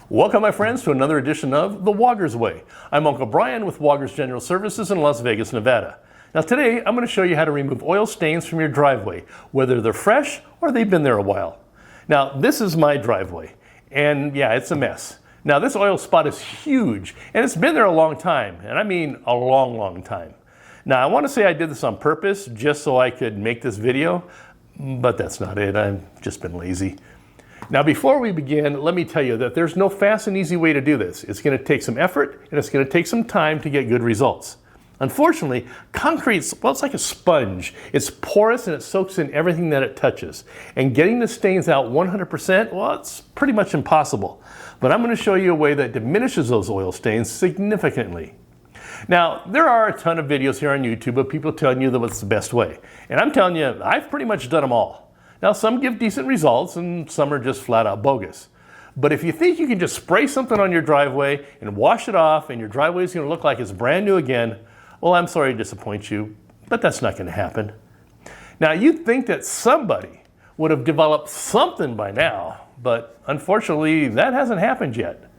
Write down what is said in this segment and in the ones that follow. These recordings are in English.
Welcome, my friends, to another edition of The Wogger's Way. I'm Uncle Brian with Wogger's General Services in Las Vegas, Nevada. Now today, I'm going to show you how to remove oil stains from your driveway, whether they're fresh or they've been there a while. Now, this is my driveway, and yeah, it's a mess. Now, this oil spot is huge, and it's been there a long time, and I mean a long, long time. Now, I want to say I did this on purpose just so I could make this video, but that's not it. I've just been lazy. Now, before we begin, let me tell you that there's no fast and easy way to do this. It's going to take some effort, and it's going to take some time to get good results. Unfortunately, concrete's, well, it's like a sponge. It's porous and it soaks in everything that it touches. And getting the stains out 100%, well, it's pretty much impossible. But I'm going to show you a way that diminishes those oil stains significantly. Now, there are a ton of videos here on YouTube of people telling you that what's the best way. And I'm telling you, I've pretty much done them all. Now, some give decent results and some are just flat out bogus. But if you think you can just spray something on your driveway and wash it off and your driveway is going to look like it's brand new again, well, I'm sorry to disappoint you, but that's not going to happen. Now, you'd think that somebody would have developed something by now, but unfortunately, that hasn't happened yet.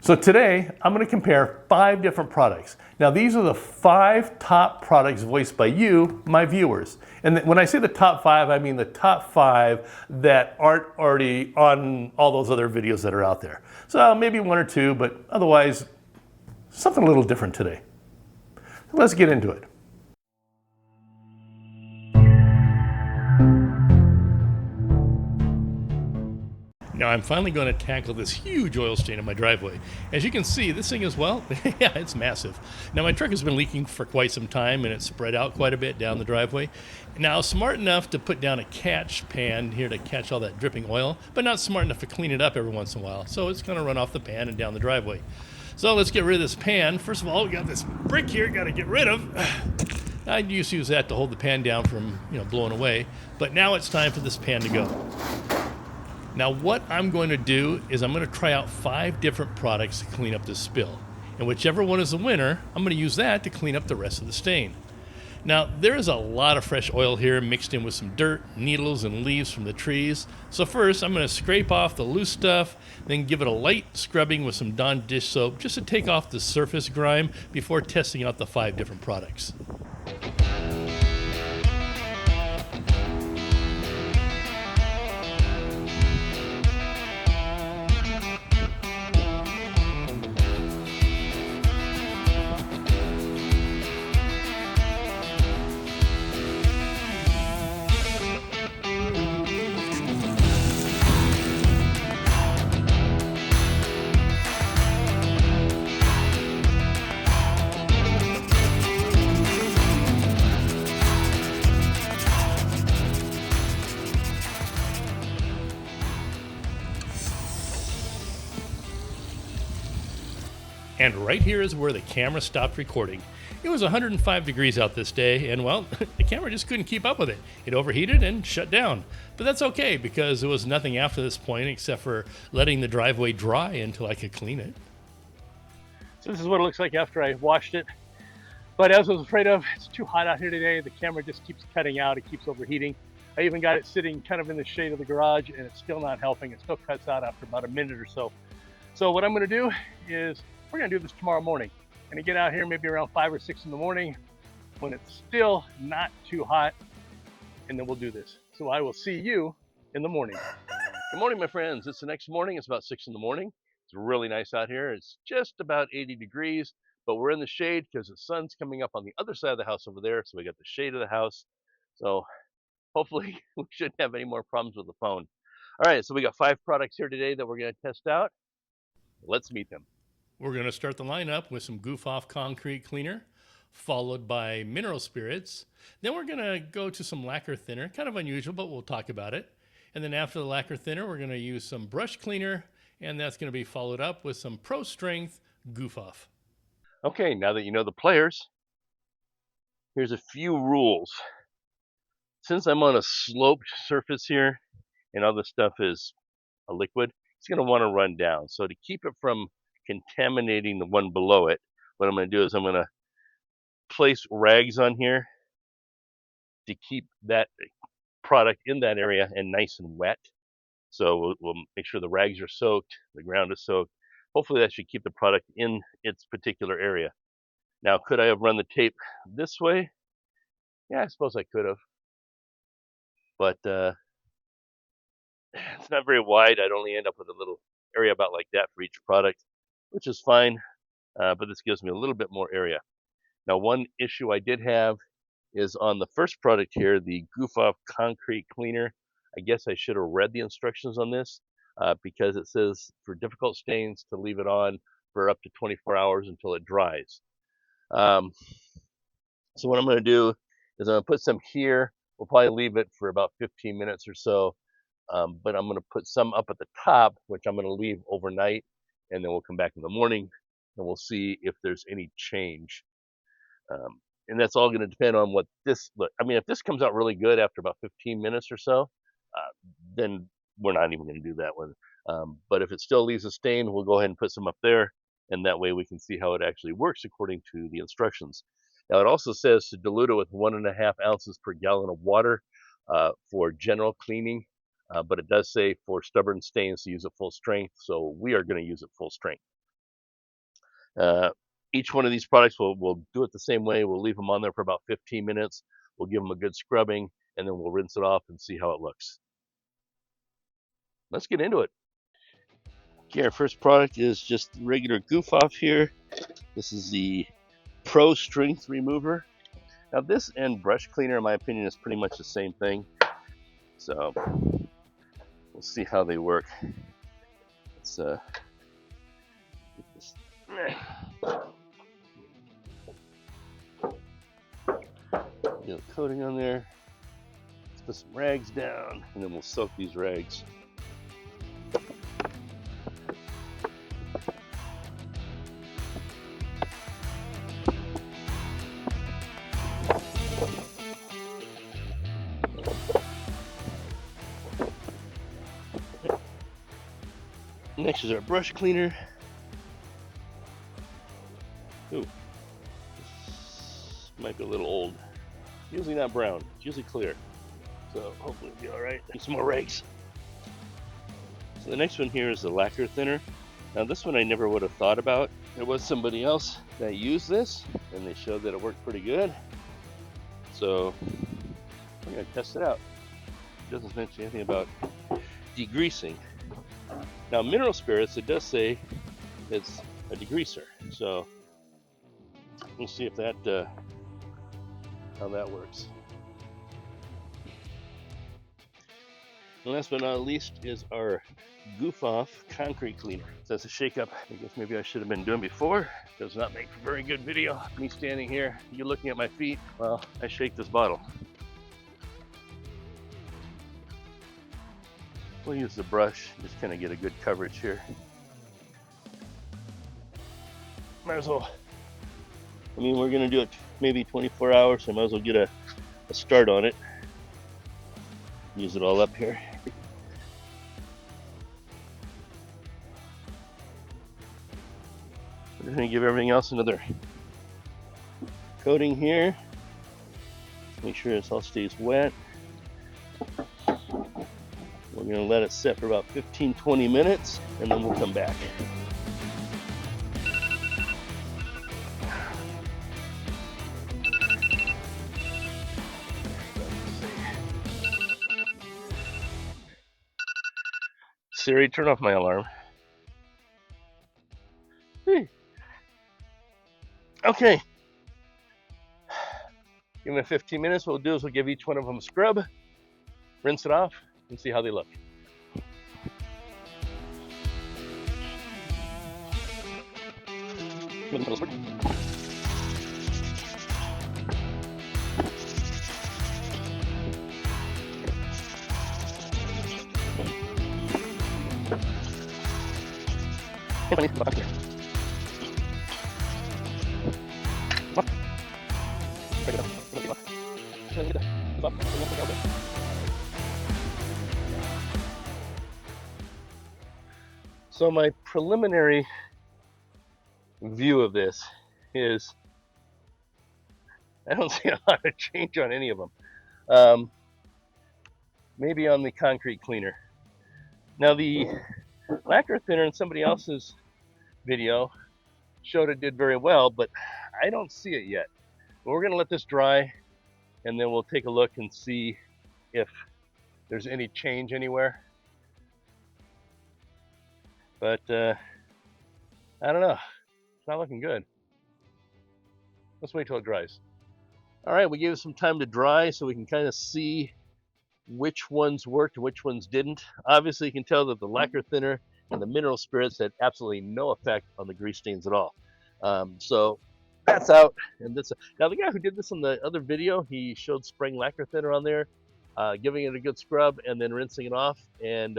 So today, I'm going to compare 5 different products. Now, these are the 5 top products voiced by you, my viewers. And when I say the top 5, I mean the top 5 that aren't already on all those other videos that are out there. So maybe 1 or 2, but otherwise, something a little different today. Let's get into it. Now I'm finally going to tackle this huge oil stain in my driveway. As you can see, this thing is, well, yeah, it's massive. Now my truck has been leaking for quite some time and it's spread out quite a bit down the driveway. Now smart enough to put down a catch pan here to catch all that dripping oil, but not smart enough to clean it up every once in a while. So it's going to run off the pan and down the driveway. So let's get rid of this pan. First of all, we got this brick here, got to get rid of. I used to use that to hold the pan down from, blowing away, but now it's time for this pan to go. Now what I'm going to do is I'm going to try out 5 different products to clean up this spill. And whichever one is the winner, I'm going to use that to clean up the rest of the stain. Now there is a lot of fresh oil here mixed in with some dirt, needles, and leaves from the trees. So first I'm going to scrape off the loose stuff, then give it a light scrubbing with some Dawn dish soap just to take off the surface grime before testing out the 5 different products. And right here is where the camera stopped recording. It was 105 degrees out this day, and well, the camera just couldn't keep up with it. It overheated and shut down. But that's okay, because there was nothing after this point except for letting the driveway dry until I could clean it. So this is what it looks like after I washed it. But as I was afraid of, it's too hot out here today. The camera just keeps cutting out. It keeps overheating. I even got it sitting kind of in the shade of the garage, and it's still not helping. It still cuts out after about a minute or so. So what I'm going to do is we're going to do this tomorrow morning. I'm going to get out here maybe around 5 or 6 in the morning when it's still not too hot, and then we'll do this. So I will see you in the morning. Good morning, my friends. It's the next morning. It's about 6 in the morning. It's really nice out here. It's just about 80 degrees, but we're in the shade because the sun's coming up on the other side of the house over there. So we got the shade of the house. So hopefully we shouldn't have any more problems with the phone. All right, so we got 5 products here today that we're going to test out. Let's meet them. We're going to start the lineup with some Goof Off concrete cleaner, followed by mineral spirits. Then we're going to go to some lacquer thinner, kind of unusual, but we'll talk about it. And then after the lacquer thinner, we're going to use some brush cleaner, and that's going to be followed up with some Pro Strength Goof Off. Okay, now that you know the players, here's a few rules. Since I'm on a sloped surface here and all this stuff is a liquid, it's going to want to run down. So to keep it from contaminating the one below it, what I'm going to do is I'm going to place rags on here to keep that product in that area and nice and wet. So we'll make sure the rags are soaked, the ground is soaked. Hopefully that should keep the product in its particular area. Now, could I have run the tape this way? Yeah, I suppose I could have, but it's not very wide. I'd only end up with a little area about like that for each product, which is fine, but this gives me a little bit more area. Now, one issue I did have is on the first product here, the Goof Off Concrete Cleaner. I guess I should have read the instructions on this because it says for difficult stains to leave it on for up to 24 hours until it dries. So what I'm going to do is I'm going to put some here. We'll probably leave it for about 15 minutes or so. But I'm going to put some up at the top, which I'm going to leave overnight. And then we'll come back in the morning and we'll see if there's any change. And that's all going to depend on what this look. I mean, if this comes out really good after about 15 minutes or so, then we're not even going to do that one. But if it still leaves a stain, we'll go ahead and put some up there. And that way we can see how it actually works according to the instructions. Now, it also says to dilute it with 1.5 ounces per gallon of water for general cleaning. But it does say for stubborn stains to use it full strength. So we are going to use it full strength. Each one of these products, we'll do it the same way. We'll leave them on there for about 15 minutes. We'll give them a good scrubbing, and then we'll rinse it off and see how it looks. Let's get into it. Okay, our first product is just regular Goof Off here. This is the Pro Strength Remover. Now this and brush cleaner, in my opinion, is pretty much the same thing. So we'll see how they work. Let's get this. Get a coating on there. Let's put some rags down, and then we'll soak these rags. Next is our brush cleaner. Ooh, this might be a little old. It's usually not brown, it's usually clear. So hopefully it'll be all right. And some more rags. So the next one here is the lacquer thinner. Now this one I never would have thought about. There was somebody else that used this, and they showed that it worked pretty good. So I'm gonna test it out. It doesn't mention anything about degreasing. Now, mineral spirits, it does say it's a degreaser. So we'll see if that how that works. And last but not least is our Goof Off Concrete Cleaner. So that's a shake up. I guess maybe I should have been doing before. Does not make for very good video. Me standing here, you looking at my feet while I shake this bottle. We'll use the brush, just kind of get a good coverage here. Might as well, I mean, we're gonna do it maybe 24 hours, so I might as well get a start on it. Use it all up here. We're just gonna give everything else another coating here. Make sure this all stays wet. We're going to let it set for about 15-20 minutes, and then we'll come back. Siri, turn off my alarm. Okay. Give them 15 minutes. What we'll do is we'll give each one of them a scrub, rinse it off, and see how they look. So my preliminary view of this is I don't see a lot of change on any of them. Maybe on the concrete cleaner. Now the lacquer thinner in somebody else's video showed it did very well, but I don't see it yet. But we're going to let this dry, and then we'll take a look and see if there's any change anywhere. But I don't know. It's not looking good. Let's wait till it dries. All right, we gave it some time to dry so we can kind of see which ones worked and which ones didn't. Obviously, you can tell that the lacquer thinner and the mineral spirits had absolutely no effect on the grease stains at all. So that's out. And this now the guy who did this in the other video, he showed spraying lacquer thinner on there, giving it a good scrub, and then rinsing it off. And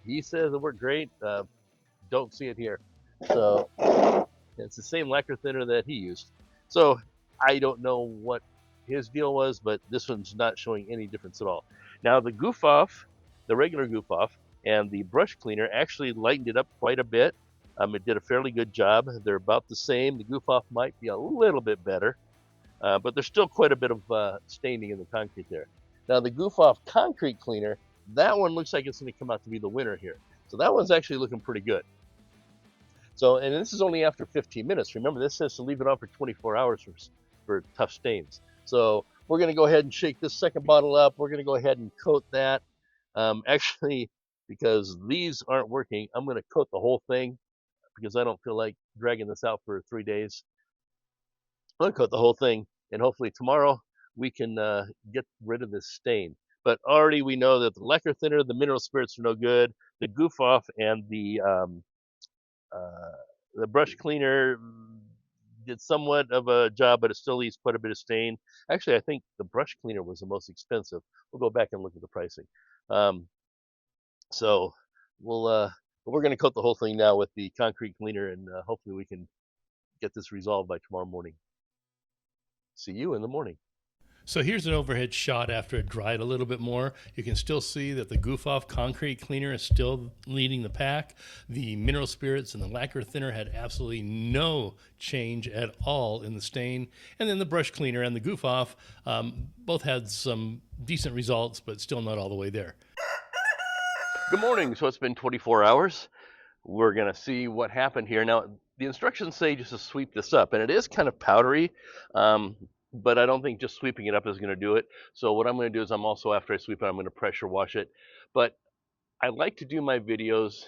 he says it worked great. Don't see it here. So it's the same lacquer thinner that he used. So I don't know what his deal was, but this one's not showing any difference at all. Now the goof off, the regular goof off, and the brush cleaner actually lightened it up quite a bit. It did a fairly good job. They're about the same. The goof off might be a little bit better, but there's still quite a bit of staining in the concrete there. Now the goof off concrete cleaner, that one looks like it's going to come out to be the winner here. So that one's actually looking pretty good. So, and this is only after 15 minutes. Remember, this says to leave it on for 24 hours for tough stains. So we're going to go ahead and shake this second bottle up. We're going to go ahead and coat that. Actually, because these aren't working, I'm going to coat the whole thing because I don't feel like dragging this out for 3 days. I'm going to coat the whole thing, and hopefully tomorrow we can get rid of this stain. But already we know that the lacquer thinner, the mineral spirits are no good. The goof off and the brush cleaner did somewhat of a job, but it still leaves quite a bit of stain. Actually, I think the brush cleaner was the most expensive. We'll go back and look at the pricing. So we're going to coat the whole thing now with the concrete cleaner, and hopefully we can get this resolved by tomorrow morning. See you in the morning. So here's an overhead shot after it dried a little bit more. You can still see that the goof off concrete cleaner is still leading the pack. The mineral spirits and the lacquer thinner had absolutely no change at all in the stain. And then the brush cleaner and the goof off both had some decent results, but still not all the way there. Good morning. So it's been 24 hours. We're going to see what happened here. Now, the instructions say just to sweep this up, and it is kind of powdery. But I don't think just sweeping it up is going to do it. So what I'm going to do is I'm also, after I sweep it, I'm going to pressure wash it. But I like to do my videos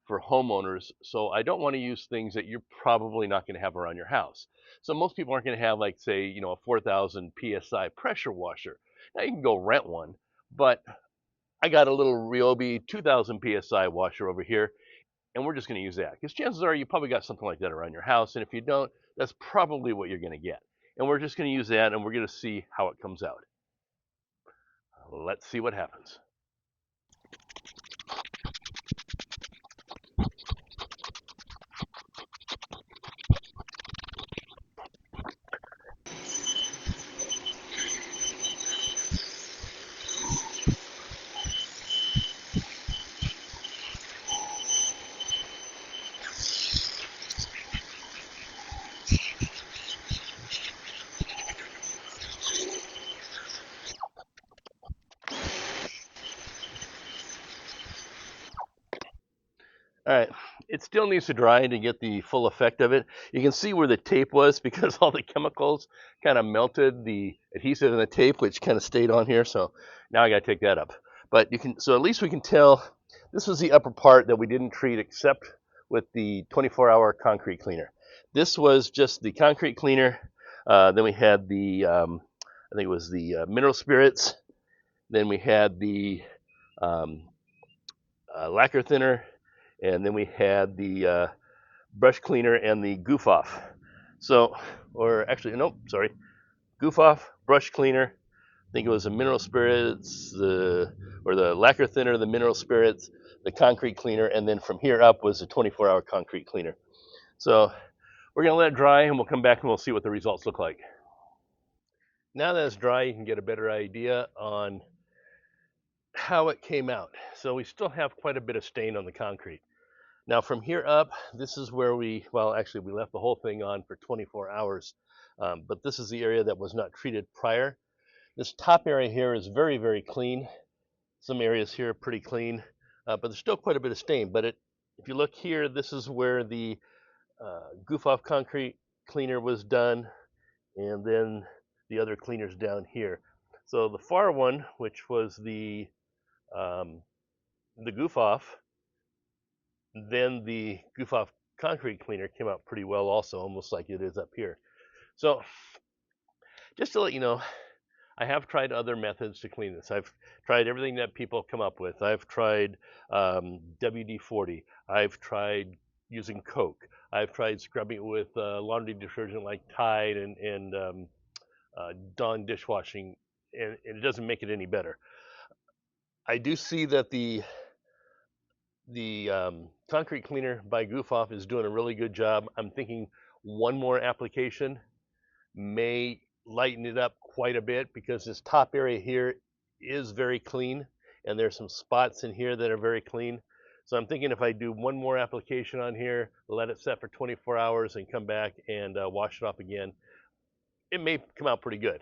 for homeowners, so I don't want to use things that you're probably not going to have around your house. So most people aren't going to have, like, say, a 4,000 PSI pressure washer. Now you can go rent one, but I got a little Ryobi 2,000 PSI washer over here, and we're just going to use that. Because chances are you probably got something like that around your house, and if you don't, that's probably what you're going to get. And we're just going to use that, and we're going to see how it comes out. Let's see what happens. All right, it still needs to dry to get the full effect of it. You can see where the tape was because all the chemicals kind of melted the adhesive in the tape, which kind of stayed on here. So now I got to take that up. But you can, so at least we can tell this was the upper part that we didn't treat except with the 24-hour concrete cleaner. This was just the concrete cleaner. Then we had the, I think it was the mineral spirits. Then we had the lacquer thinner. And then we had the brush cleaner and the goof off. So, or actually, nope, sorry. Goof off, brush cleaner. I think it was the mineral spirits, or the lacquer thinner, the mineral spirits, the concrete cleaner, and then from here up was the 24-hour concrete cleaner. So we're going to let it dry, and we'll come back and we'll see what the results look like. Now that it's dry, you can get a better idea on how it came out. So we still have quite a bit of stain on the concrete. Now from here up, this is where we left the whole thing on for 24 hours, but this is the area that was not treated prior. This top area here is very, very clean. Some areas here are pretty clean. but there's still quite a bit of stain. But if you look here, this is where the goof off concrete cleaner was done, and then the other cleaners down here. So the far one, which was the goof off, then the goof off concrete cleaner came out pretty well also, almost like it is up here. So just to let you know, I have tried other methods to clean this. I've tried everything that people come up with. I've tried WD-40. I've tried using Coke. I've tried scrubbing it with laundry detergent like Tide and Dawn dishwashing, and it doesn't make it any better. I do see that the concrete cleaner by Goof Off is doing a really good job. I'm thinking one more application may lighten it up quite a bit, because this top area here is very clean, and there's some spots in here that are very clean. So I'm thinking if I do one more application on here, let it set for 24 hours and come back and wash it off again, it may come out pretty good.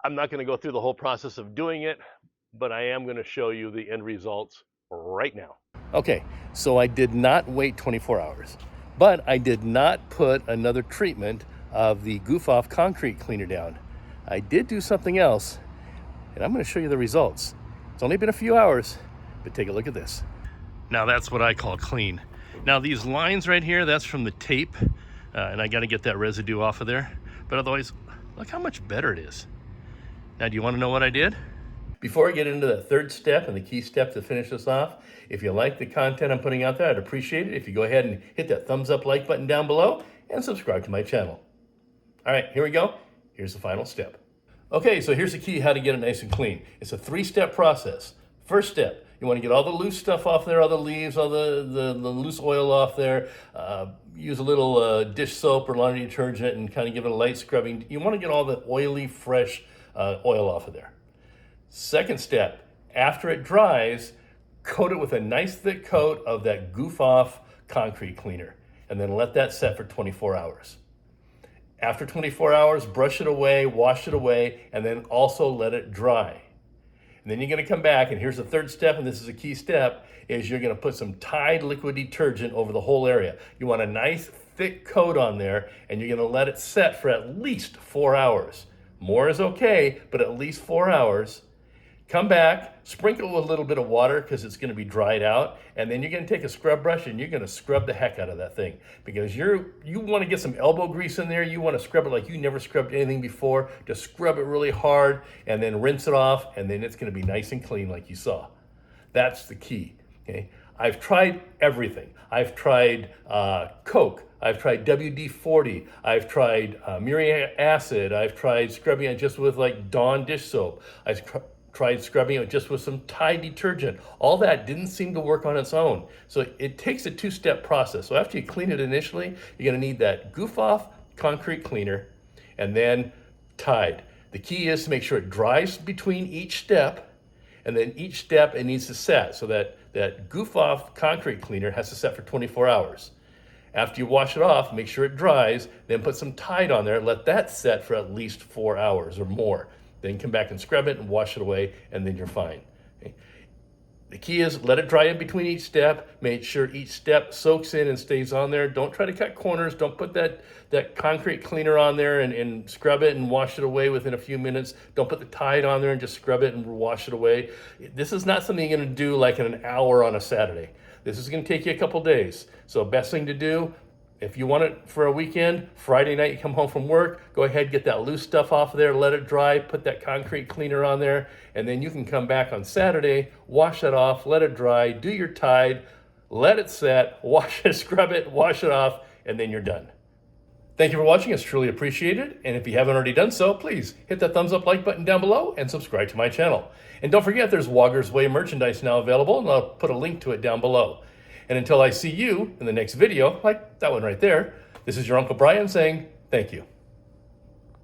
I'm not going to go through the whole process of doing it, but I am going to show you the end results right now. Okay, so I did not wait 24 hours, but I did not put another treatment of the Goof Off concrete cleaner down. I did do something else, and I'm going to show you the results. It's only been a few hours, but take a look at this. Now that's what I call clean. Now these lines right here, that's from the tape, and I got to get that residue off of there. But otherwise, look how much better it is. Now, do you want to know what I did? Before I get into the third step and the key step to finish this off, if you like the content I'm putting out there, I'd appreciate it if you go ahead and hit that thumbs up like button down below and subscribe to my channel. All right, here we go. Here's the final step. Okay, so here's the key how to get it nice and clean. It's a 3-step process. First step, you want to get all the loose stuff off there, all the leaves, all the loose oil off there. Use a little dish soap or laundry detergent and kind of give it a light scrubbing. You want to get all the oily, fresh oil off of there. Second step, after it dries, coat it with a nice thick coat of that Goof Off concrete cleaner, and then let that set for 24 hours. After 24 hours, brush it away, wash it away, and then also let it dry. And then you're going to come back, and here's the third step, and this is a key step, is you're going to put some Tide liquid detergent over the whole area. You want a nice thick coat on there, and you're going to let it set for at least 4 hours. More is okay, but at least 4 hours. Come back, sprinkle with a little bit of water because it's going to be dried out, and then you're going to take a scrub brush and you're going to scrub the heck out of that thing, because you want to get some elbow grease in there. You want to scrub it like you never scrubbed anything before. Just scrub it really hard and then rinse it off, and then it's going to be nice and clean like you saw. That's the key. Okay, I've tried everything. I've tried Coke. I've tried WD-40. I've tried muriatic acid. I've tried scrubbing it just with like Dawn dish soap. I've tried scrubbing it just with some Tide detergent. All that didn't seem to work on its own. So it takes a 2-step process. So after you clean it initially, you're gonna need that Goof Off concrete cleaner and then Tide. The key is to make sure it dries between each step, and then each step it needs to set. So that Goof Off concrete cleaner has to set for 24 hours. After you wash it off, make sure it dries, then put some Tide on there, let that set for at least 4 hours or more. Then come back and scrub it and wash it away, and then you're fine. Okay? The key is let it dry in between each step. Make sure each step soaks in and stays on there. Don't try to cut corners. Don't put that concrete cleaner on there and scrub it and wash it away within a few minutes. Don't put the Tide on there and just scrub it and wash it away. This is not something you're going to do like in an hour on a Saturday. This is going to take you a couple days. So best thing to do, if you want it for a weekend, Friday night you come home from work, go ahead, get that loose stuff off of there, let it dry, put that concrete cleaner on there, and then you can come back on Saturday, wash it off, let it dry, do your Tide, let it set, wash it, scrub it, wash it off, and then you're done. Thank you for watching. It's truly appreciated. And if you haven't already done so, please hit that thumbs up like button down below and subscribe to my channel. And don't forget, there's Woggers Way merchandise now available, and I'll put a link to it down below. And until I see you in the next video, like that one right there, this is your Uncle Brian saying thank you.